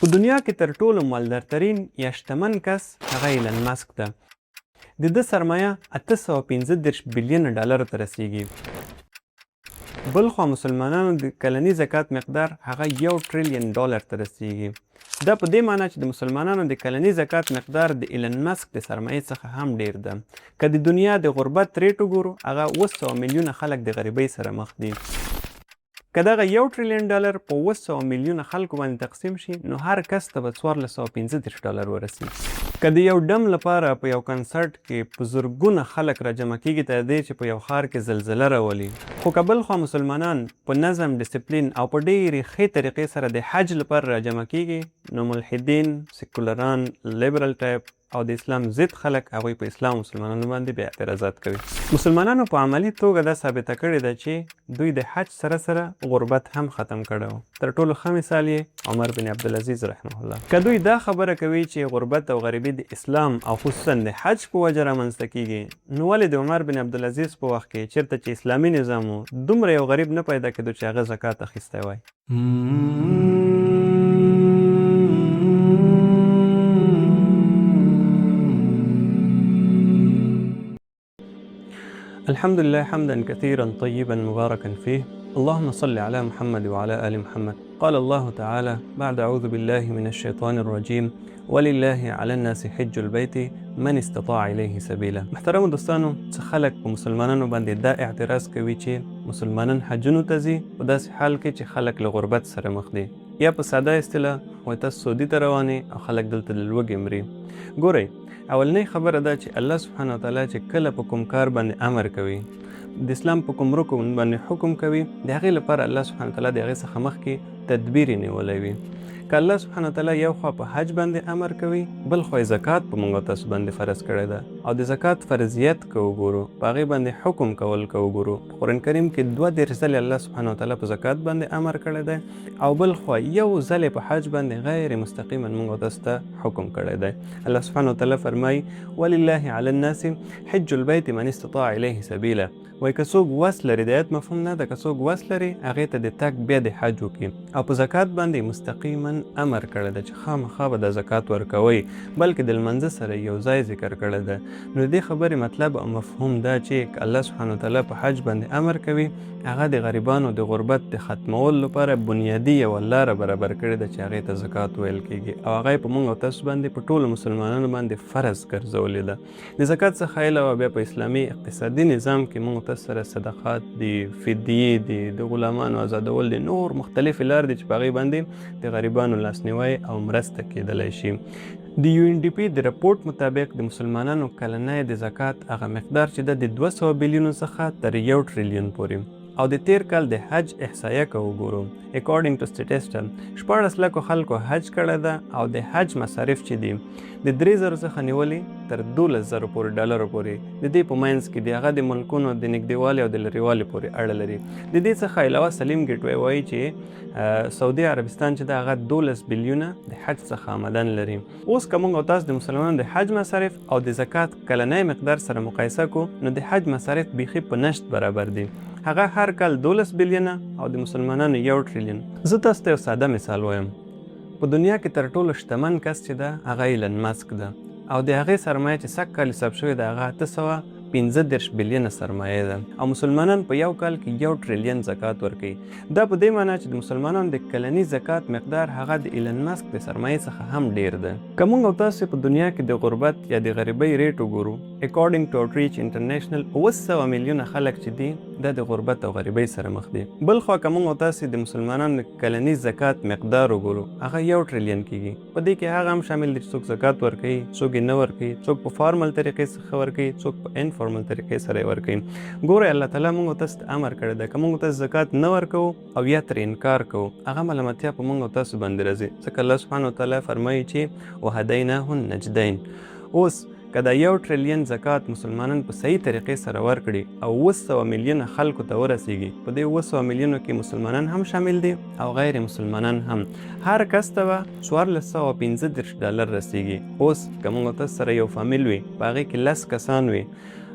په دنیا کې تر ټولو مالدارترین یا شتمن کس هغه ایلن ماسک ده. د ده سرمایه 815 بلیون ډالر ته رسیږي. بل خوا مسلمانانو د کلني زکات مقدار هغه 1 ټریلیون ډالر ته رسیږي. دا په دې معنی چې د مسلمانانو د کلني زکات مقدار د ایلن ماسک د سرمایې څخه هم ډیر ده. که د دنیا د غربت ریټ وګورو هغه 200 میلیونه خلک د غریبۍ سره مخ دي. که دغه 1 ټریلیون ډالر په 200 میلیونه خلکو باندې تقسیم شي نو هر کس ته به 1415 ډالر ورسي. که د یو ډم لپاره په یو کنسرت کې په زرګونه خلک راجمع کیږي تر دې چې په یو ښار کې زلزله راولي. خو که بل خوا مسلمانان په نظم، ډسپلین او په ډېرې ښې طریقې سره د حج لپاره راجمع کیږي نو ملحدین، سیکولران، لیبرل ټایپ او د اسلام ضد خلک هغوی په اسلام مسلمانانو باندې بیا اعتراضات کوي. مسلمانانو په عملي توګه دا ثابته کړې ده چې دوی د حج سره سره غربت هم ختم کړی و. تر ټولو ښه مثال یې عمر بن عبدالعزیز رحمه الله. که دوی دا خبره کوي چې غربت او غریبي د اسلام او خصوصا د حج په وجه رامنځته کیږي نو ولې د عمر بن عبدالعزیز په وخت کې چېرته چې اسلامي نظام و دومره یو غریب نه پیدا کېدو چې هغه زکات اخیستی وای؟ الحمد لله حمدا كثيرا طيبا مباركا فيه اللهم صل على محمد وعلى آل محمد. قال الله تعالى بعد أعوذ بالله من الشيطان الرجيم ولله على الناس حج البيت من استطاع إليه سبيلا. محترم دوستانو، څه خلک په مسلمانانو باندې دا اعتراض کوي چې مسلمانان حجونو ته ځي په داسې حال کې چې خلک له غربت سره مخ دي، یا په ساده اصطلاح وایي تاسو سعودي ته روانې او خلک دلته د لوږې مري. ګورئ، اولنۍ خبره ده چې الله سبحانه وتعالی چې کله په کوم کار باندې امر کوي، د اسلام په کوم رکن باندې حکم کوي، د هغې لپاره الله سبحانه وتعالی د هغې څخه مخکې تدبیر یې نیولی وي. که الله سبحانه وتعالی یو خوا په حج باندې امر کوي، بل خوا زکات په موږ تاسو باندې فرض کړی ده، او د زکات فرضیت که وګورو په هغې باندې حکم کول که وګورو په قرآن کریم کې 32 ځلې الله سبحانه وتعالی په زکات باندې امر کړی دی، او بل خوا یو ځلې په حج باندې غیر مستقیما موږ تاسو ته حکم کړی دی. الله سبحانه وتعالی فرمایي ولله علی الناس حج البیت من استطاع الیه سبیلا. وایي که څوک وس لري، د آیت مفهوم نه ده، که څوک وس لري هغې ته د تګ بیا د حج وکړي، او په زکات باندې مستقیما امر کړی ده چې خامخا به د زکات ورکوئ، بلکې د لمانځه سره یو ځای ذکر کړی ده. نو د دې خبرې مطلب او مفهوم دا چې الله سبحانه وتعالی په حج باندې امر کوي، هغه د غریبانو د غربت د ختمولو لپاره بنیادي یوه لاره برابر کړې ده چې هغې ته زکات ویل کېږي، او هغه یې په موږ او تاسو باندې په ټولو مسلمانانو باندې فرض ګرځولې ده. د زکات څخه علاوه بیا په اسلامي اقتصادي نظام کې موږ تاسو سره صدقات دي، فدیې دي، د غلامانو آزادول دي، نور مختلفې لارې دي چې په هغې باندې د غریبانو لاسنیوی او مرسته کېدلی شي. د UNDP د رپورټ مطابق د مسلمانانو کلنی د زکات هغه مقدار چې ده د 200 بلیونو څخه تر 1 ټریلیون پورې، او د تیر کال د حج احصایه که وګورو اکارډینګ ټو سټیټسټل 14 لکو خلکو حج کړی ده، او د حج مصارف چې دي د 3000 څخه نیولې تر 12000 پورې ډالرو پورې، د دې په منځ کې د هغه د ملکونو د نږدېوالي او د لرېوالي پورې اړه لري. د دې څخه علاوه سلیم ګیټوی وایي چې سعودي عربستان چې ده هغه 12 بلیونه د حج څخه آمدن لري. اوس که موږ او تاسو د مسلمانانو د حج مصارف او د زکات کلنی مقدار سره مقایسه کو نو د حج مصارف بیخي په نشت برابر دي. هغه هر کال 12 بلیونه او د مسلمانانو 1 ټریلیون. زه تاسو ته یو ساده مثال وایم. په دنیا کې تر ټولو شتمن کس چې ده هغه ایلن ماسک ده، او د هغې سرمایه چې سږ کال حساب شوې ده هغه 815 بلیونه سرمایه ده، او مسلمانان په یو کال کې 1 ټریلیون زکات ورکوي. دا په دې معنی چې د مسلمانانو د کلني زکات مقدار هغه د ایلن ماسک د سرمایې څخه هم ډیر ده. که موږ او تاسو په دنیا کې د غربت یا د غریبۍ ریټ وګورو اکارډینګ ټو آوټریچ انټرنیشنل 200 میلیونه خلک چې دي دا د غربت او غریبۍ سره مخ دي. بل خوا که موږ او تاسو د مسلمانانو کلني زکات مقدار وګورو هغه 1 ټریلیون کېږي. په دې کې هغه هم شامل دي چې څوک زکات ورکوي، څوک یې نه ورکوي، څوک په فارمل طریقې څخه ورکوي، څوک په انفارمل طریقې سره یې ورکوي. ګورئ، الله تعالی موږ او تاسو ته امر کړی ده که موږ او تاسو زکات نه ورکوو او یا ترې انکار کوو هغه ملامتیا په موږ او تاسو باندې راځي، ځکه الله سبحانه وتعالی فرمایي چې وهدیناه النجدین. اوس که دا 1 ټریلیون زکات مسلمانان په صحیح طریقې سره ورکړي او 200 میلیونه خلکو ته ورسیږي، په دې 200 میلیونو کې مسلمانان هم شامل دي او غیر مسلمانان هم، هر کس ته به 1415 ډالر رسیږي. اوس که موږ تاسو سره یو فامیل وي، په هغې کې 10 کسان وي،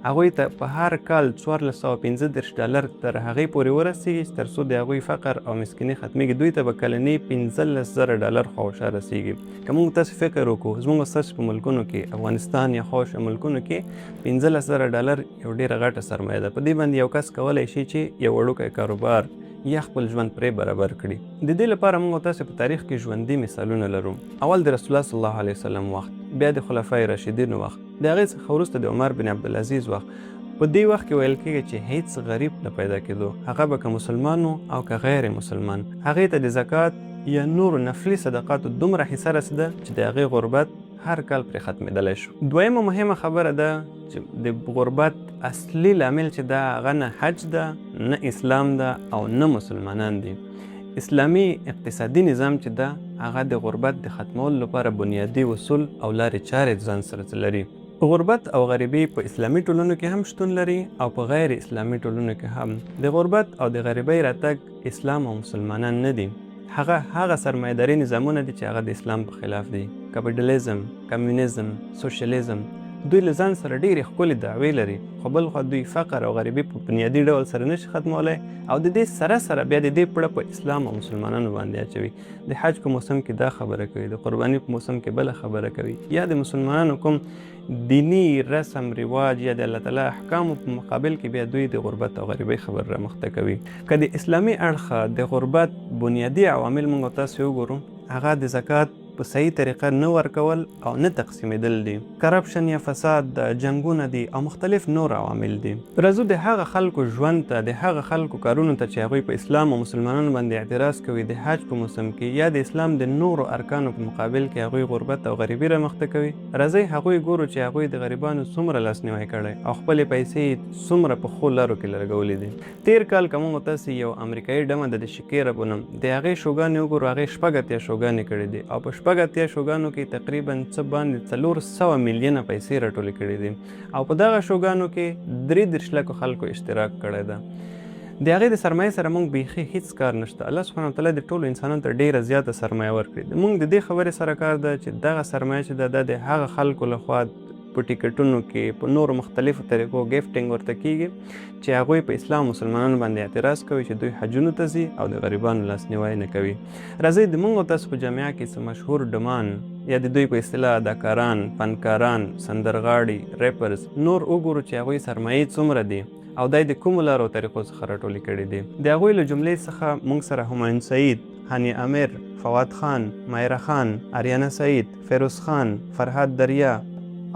هغوی ته په هر کال $1415 تر هغې پورې ورسیږي چې تر څو د هغوی فقر او مسکیني ختمیږي. دوی ته به کلني $15,000 خواوشا رسیږي. که موږ تاسې فکر وکړو زموږ ستاسو په ملکونو کې افغانستان یا خواوشا ملکونو کې $15,000 یو ډېره غټه سرمایه ده. په دې باندې یو کس کولی شي چې یو وړوکی کاروبار یا خپل ژوند پرې برابر کړي. د دې لپاره موږ تاسې په تاریخ کې ژوندي مثالونه لرو. اول د رسول الله صلی الله علیه وسلم وخت، بیا د خلفای راشدینو وخت، د هغې څخه وروسته د عمر بن عبدالعزیز وخت. په دې وخت کې ویل کېږي چې هیڅ غریب نه پیدا کېدو، هغه به که مسلمان او که غیر مسلمان. هغې ته د زکات یا نورو نفلي صدقاتو دومره حصه رسېده چې د هغې غربت هر کال پرې ختمېدلی شو. دویمه مهمه خبره ده چې د غربت اصلي لامل چې ده هغه نه حج ده، نه اسلام ده او نه مسلمانان دي. اسلامي اقتصادي نظام چې ده هغه د غربت د ختمولو لپاره بنیادي اصول او لارې چارې ځان سره لري. غربت او غریبي په اسلامي ټولنو کې هم شتون لري او په غیر اسلامي ټولنو کې هم. د غربت او د غریبۍ راتګ اسلام او مسلمانان نه دي. هغه سرمایه‌داري نظامونه دي چې هغه د اسلام په خلاف دي. کپیټالیزم، کمیونیزم، سوشلیزم. دوی له ځان سره ډېرې ښکلې دعوې لري، خو بل خوا دوی فقر او غریبي په بنیادي ډول سره نشي ختمولی او د دې سره بیا د دې پړه په اسلام او مسلمانانو باندې اچوي. د حج په موسم کې دا خبره کوي، د قرباني په موسم کې بله خبره کوي، یا د مسلمانانو کوم دینی رسم رواج یا د الله تعالی احکامو په مقابل کې بیا دوی د غربت او غریبۍ خبر رامخته کوي. که د اسلامي اړخه د غربت بنیادي عوامل موږ تاسې وګورو، هغه د زکات په صحیح طریقه نه ورکول او نه تقسیمېدل دي، کرپشن یا فساد د جنګونه دي او مختلف نور عوامل دي. راځو د هغه خلکو ژوند ته، د هغه خلکو کارونو ته چې هغوی په اسلام او مسلمانانو باندې اعتراض کوي د حج په موسم کې یا د اسلام د نورو ارکانو په مقابل کې هغوی غربت او غریبي رامخته کوي. راځئ هغوی ګورو چې هغوی د غریبانو څومره لاسنیوی کړی او خپلې پیسې څومره په ښو لارو کې لګولې دي. تیر کال که موږ تاسې یو امریکایي ډمه ده د شکیره په نوم، د هغې شوګانې وګورو، هغې 8 شوګانې کړې دي او په 8 شوګانو کې تقریبا څه باندې 400 میلیونه پیسې راټولې کړې دي او په دغه شوګانو کې 33 لکو خلکو اشتراک کړی ده. د هغې د سرمایې سره موږ بیخي هیڅ کار نشته. الله سبحانه وتعالی د ټولو انسانانو ته ډېره زیاته سرمایه ورکړې. موږ د دې خبرې سره کار ده چې دغه سرمایه چې ده د هغه خلکو لخوا په ټیکټونو کې په نورو مختلفو طریقو ګیفټینګ ورته کیږي چې هغوی په اسلام مسلمانانو باندې اعتراض کوي چې دوی حجونو ته ځي او د غریبانو لاسنیوی نه کوي. راځئ د موږ تاسو په جامعه کې څه مشهور ډمان یا د دوی په اصطلاح اداکاران، فنکاران، سندرغاړي، ریپرز نور وګورو چې هغوی سرمایې څومره دي او دا د کومو لارو طریقو څخه راټولې کړي دي. د هغوی له جملې څخه موږ سره همایون سعید، هاني امیر، فواد خان، مایره خان، آریانا سعید، فیروز خان، فرهاد دریا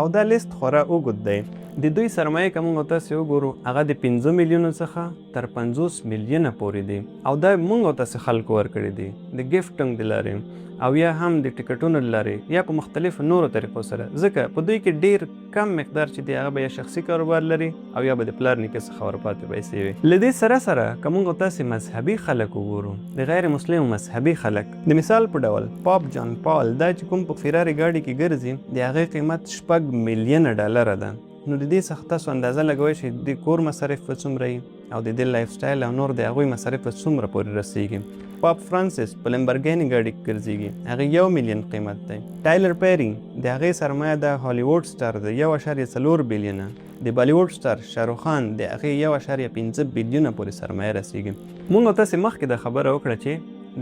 او دا لیست خورا اوږد دی. د دوی سرمایه که موږ تاسې وګورو هغه د 5 میلیونو څخه تر 50 میلیونه پورې دي او دا موږ تاسې خلکو ورکړي دي د ګیفټنګ د لارې او یا هم د ټیکټونو له لارې یا په مختلفو نورو طریقو سره، ځکه په دوی کې ډېر کم مقدار چې دی هغه به یا شخصي کاروبار لري او یا به د پلار نیکه څخه ورپاتې پیسې وي. له دې سره که موږ تاسې مذهبي خلک وګورو، د غیر مسلم مذهبي خلک، د مثال په ډول پاپ جان پال دا چې کوم په فیراري ګاډي کې ګرځي د هغې قیمت $6 میلیونه ده. نو د دې څخه تاسو اندازه لګوئ چې د کور مصارف به څومره وي او د دې لایف سټایل او نور د هغوی مصارف به څومره پورې رسیږي. پاپ فرانسیس په لمبرګیني ګاډي کې ګرځېږي، هغې $1 میلیون قیمت دی. ټایلر پیری د هغې سرمایه د هالیووډ سټار د 1.4 بیلیونه، د بالیووډ سټار شاهرخ خان د هغې 1.5 بیلیونه پورې سرمایه رسیږي. موږ تاسې مخکې دا خبره وکړه چې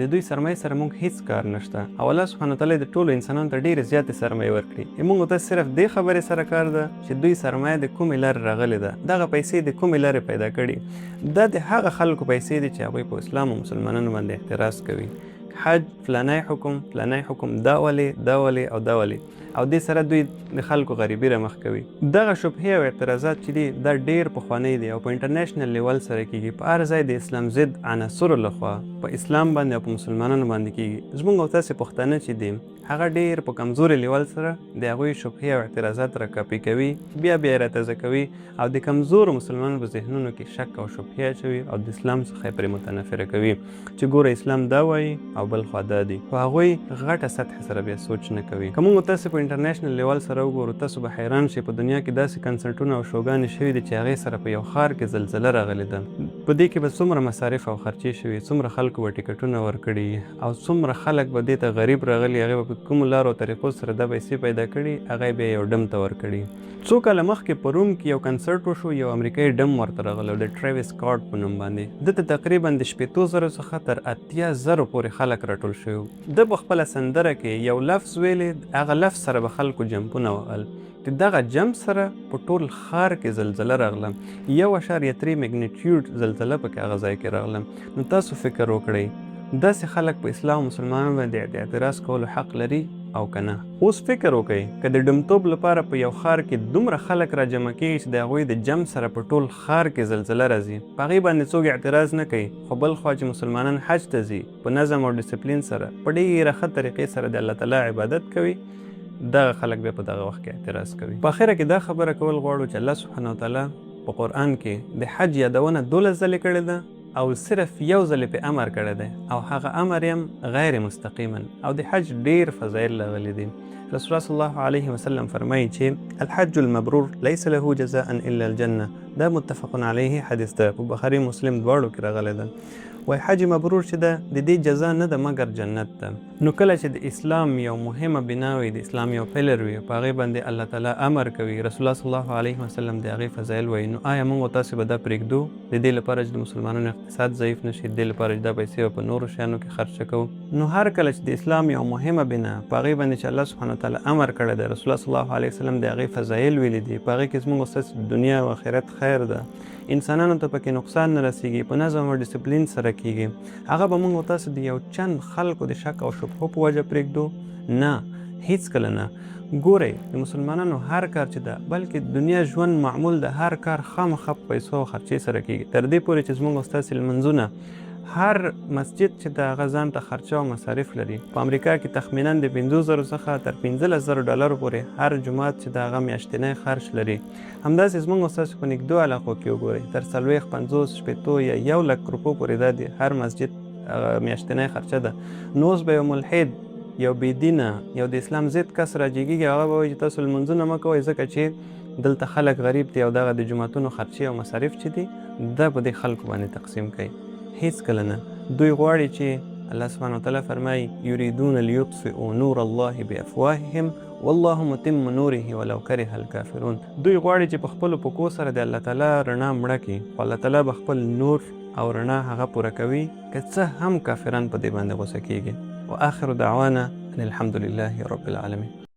د دوی سرمایې سره موږ هیڅ کار نشته او الله سبحانه وتعالی د ټولو انسانانو ته ډېرې زیاتې سرمایې ورکړي. موږ ته صرف دې خبرې سره کار ده چې دوی سرمایه د کومې لارې راغلې ده، دغه پیسې د کومې لارې پیدا کړي. دا د هغه خلکو پیسې دي چې هغوی په اسلام او مسلمانانو باندې اعتراض کوي. حج فلانی حکم دا ولې او دا ولې او دې سره دوی د خلکو غریبي رامخ کوي. دغه شبهې او اعتراضات چې دي دا ډېر پخوانی دي او په انټرنیشنل لیول سره کیږي، په هر ځای د اسلام ضد عناصرو لخوا په اسلام باندې او په مسلمانانو باندې کیږي. زموږ او تاسې پښتانه چې دي هغه ډېر په کمزوري لیول سره د هغوی شبهې او اعتراضات را کاپي کوي، بیا یې راتازه کوي او د کمزورو مسلمانانو په ذهنونو کې شک او شبهې اچوي او د اسلام څخه یې پرې متنفره کوي چې ګوره اسلام دا وایي او بل خوا دا دي. خو هغوی غټه سطح سره بیا سوچ نه کوي. که موږ تاسو په انټرنیشنل لیول سره وګورو، تاسو به حیران شئ په دنیا کې داسې کنسرټونه او شوګانې شوي دي چې هغې سره په یو ښار کې زلزله راغلې ده. په دې کې به څومره مصارف او خرچې شوي، څومره خلکو به ټیکټونه ورکړي او څومره خلک به دې ته غریب راغلي، هغې به په کومو لارو طریقو سره دا پیسې پیدا کړي، هغه بیا یو ډم ته ورکړي. څو کاله مخکې په روم کې یو کنسرټ وشو، یو امریکایي ډم ورته راغلی د ټریویس سکاټ په نوم باندې. ده ته تقریبا د 80,000 څخه تر 80,000 پورې خلک راټول شوي وو. ده په خپله سندره کې یو لفظ ویلې، هغه لفظ سره به خلکو جمپونه وهل. د دغه جمپ سره په ټول ښار کې زلزله راغله، 1.3 میګنیټیوډ زلزله پکې هغه ځای کې راغله. نو تاسو فکر وکړئ داسې خلک په اسلام او مسلمانانو باندې د اعتراض کولو حق لري او که نه؟ اوس فکر وکړئ که د ډمتوب لپاره په یو ښار کې دومره خلک را جمع کېږي چې د هغوی د جمع سره په ټول ښار کې زلزله راځي، په هغې باندې څوک اعتراض نه کوي. خو بل خوا چې مسلمانان حج ته ځي، په نظم او ډسپلین سره په ډېره ښه طریقې سره د الله تعالی عبادت کوي، دغه خلک بیا په دغه وخت کې اعتراض کوي. په اخره کې دا خبره کول غواړو چې الله سبحانه وتعالی په قرآن کې د حج یادونه 12 ځلې کړې ده او صرف یو ځل په امر کړی دی او هغه امر یم غیر مستقیما، او د حج ډیر فضایل راغلي دي. رسول الله صلی الله علیه وسلم فرمایي چې الحج المبرور ليس له جزاء الا الجنه. دا متفق علیه حدیث ده، په بخاري مسلم دواړو کې راغلی ده. وای حج مبرور چې ده د دې جزا نه ده مګر جنت ده. نو کله چې د اسلام یو مهمه بنا وي، د اسلام یو پلر وي، په هغې باندې الله تعالی امر کوي، رسول الله صلی الله علیه وسلم د هغې فضایل وایي، نو آیا موږ او تاسې به دا پرېږدو د دې لپاره چې د مسلمانانو اقتصاد ضعیف نه شي، د دې لپاره چې دا پیسې په نورو شیانو کې خرچه کوو؟ نو هر کله چې د اسلام یو مهمه بنا په هغې باندې چې الله سبحانه وتعالی امر کړی دی، رسول الله صلی الله علیه وسلم د هغې فضایل ویلي دي، په هغې کې زموږ او ستاسې دنیا او آخرت خیر ده، انسانانو ته پکې نقصان نه رسیږي، په نظم او ډسپلین سره کیږي، هغه به موږ او تاسو د یو چند خلکو د شک او شبهو په وجه پرېږدو؟ نه، هیڅکله نه. ګورئ د مسلمانانو هر کار چې ده، بلکې دنیا ژوند معمول د هر کار خامخا په پیسو او خرچې سره کیږي، تر دې پورې چې زموږ او ستاسې لمنځونه هر مسجد چې د هغه ځان ته خرچه او مصارف لري. په امریکا کې تخمینا د 50,000 څخه تر 15,000 ډالرو پورې هر جماعت چې د هغه میاشتنی خرچ لري. همداسې زموږ او ستاسو په نږدو علاقو کې وګورئ، تر 40، 50، 60 یا 1,00,000 روپو پورې دا د هر مسجد میاشتنی خرچه ده. نو اوس به یو ملحد، یو بېدینه، یو د اسلام ضد کس راجېږي، هغه به وایي چې تاسو لمونځونه مه کوئ ځکه چې دلته خلک غریب دي او دغه د جوماتونو خرچې او مصارف چې دي دا په دې خلکو باندې تقسیم کوي. هیڅکله نه. دوی غواړي چې الله سبحانه وتعالی فرمایي یریدون لیطفئوا نور الله بافواههم والله متم نوره ولو کره الکافرون. دوی غواړي چې په خپلو پکو سره د الله تعالی رڼا مړه کړي، خو الله تعالی به خپل نور او رڼا هغه پوره کوي که څه هم کافران په دې باندې غوسه کیږي. واخر دعوانا ان الحمد لله رب العالمين.